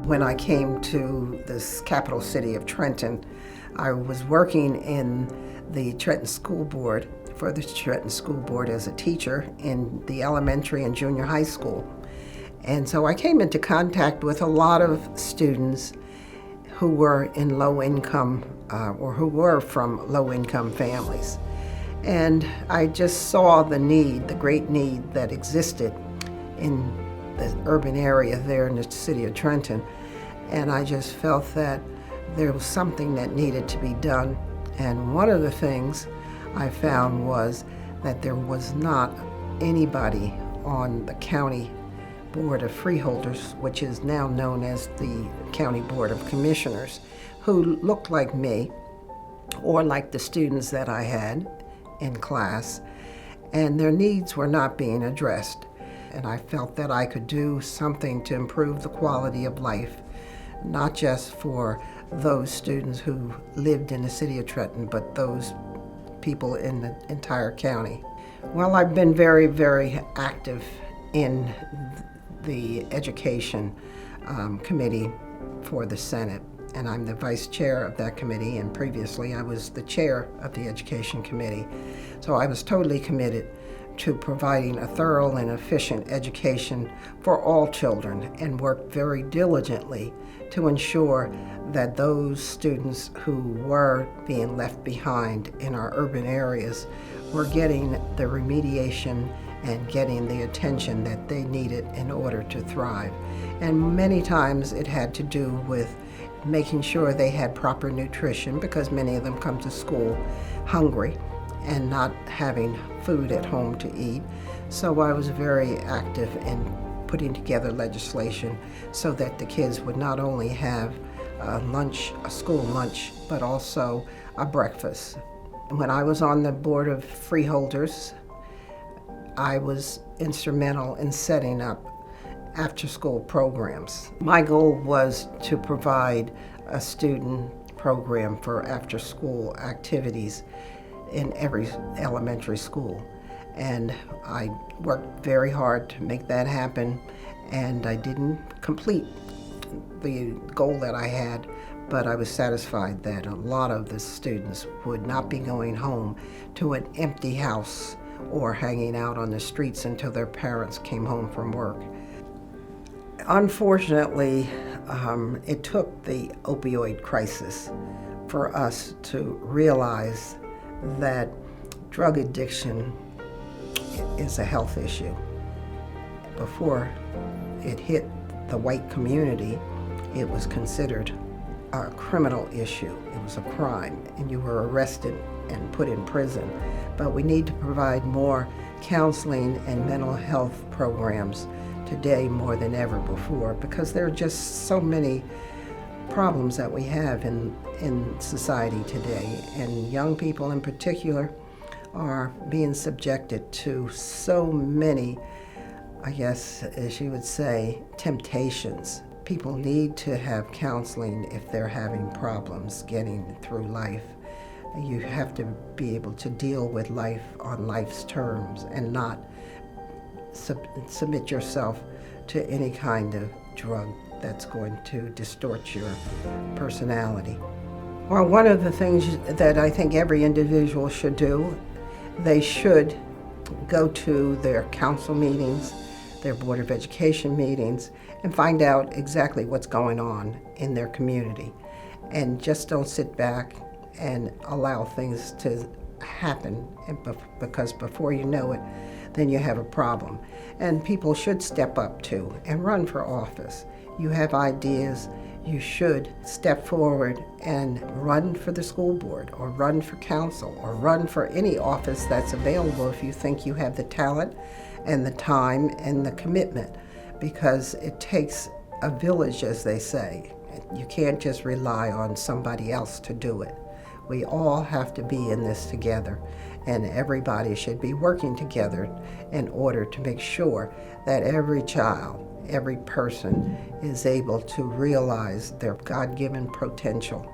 When I came to this capital city of Trenton, I was working in the Trenton School Board, for the Trenton School Board as a teacher in the elementary and junior high school. And so I came into contact with a lot of students who were in low income or who were from low income families. And I just saw the need, the great need that existed in the urban area there in the city of Trenton. And I just felt that there was something that needed to be done. And one of the things I found was that there was not anybody on the County Board of Freeholders, which is now known as the County Board of Commissioners, who looked like me or like the students that I had in class, and their needs were not being addressed. And I felt that I could do something to improve the quality of life, not just for those students who lived in the city of Trenton, but those people in the entire county. Well, I've been very, very active in the Education Committee for the Senate, and I'm the vice chair of that committee, and previously I was the chair of the Education Committee. So I was totally committed to providing a thorough and efficient education for all children, and worked very diligently to ensure that those students who were being left behind in our urban areas were getting the remediation and getting the attention that they needed in order to thrive. And many times it had to do with making sure they had proper nutrition, because many of them come to school hungry and not having food at home to eat. So I was very active in putting together legislation so that the kids would not only have a school lunch, but also a breakfast. When I was on the Board of Freeholders, I was instrumental in setting up after-school programs. My goal was to provide a student program for after-school activities in every elementary school. And I worked very hard to make that happen, and I didn't complete the goal that I had, but I was satisfied that a lot of the students would not be going home to an empty house or hanging out on the streets until their parents came home from work. Unfortunately, it took the opioid crisis for us to realize that drug addiction is a health issue. Before it hit the white community, it was considered a criminal issue. It was a crime, and you were arrested and put in prison. But we need to provide more counseling and mental health programs today more than ever before, because there are just so many problems that we have in society today, and young people in particular are being subjected to so many, I guess, as you would say, temptations. People need to have counseling if they're having problems getting through life. You have to be able to deal with life on life's terms and not submit yourself to any kind of drug that's going to distort your personality. Well, one of the things that I think every individual should do, they should go to their council meetings, their Board of Education meetings, and find out exactly what's going on in their community. And just don't sit back and allow things to happen, because before you know it, then you have a problem. And people should step up too and run for office. You have ideas, you should step forward and run for the school board, or run for council, or run for any office that's available if you think you have the talent and the time and the commitment, because it takes a village, as they say. You can't just rely on somebody else to do it. We all have to be in this together, and everybody should be working together in order to make sure that every child, every person is able to realize their God-given potential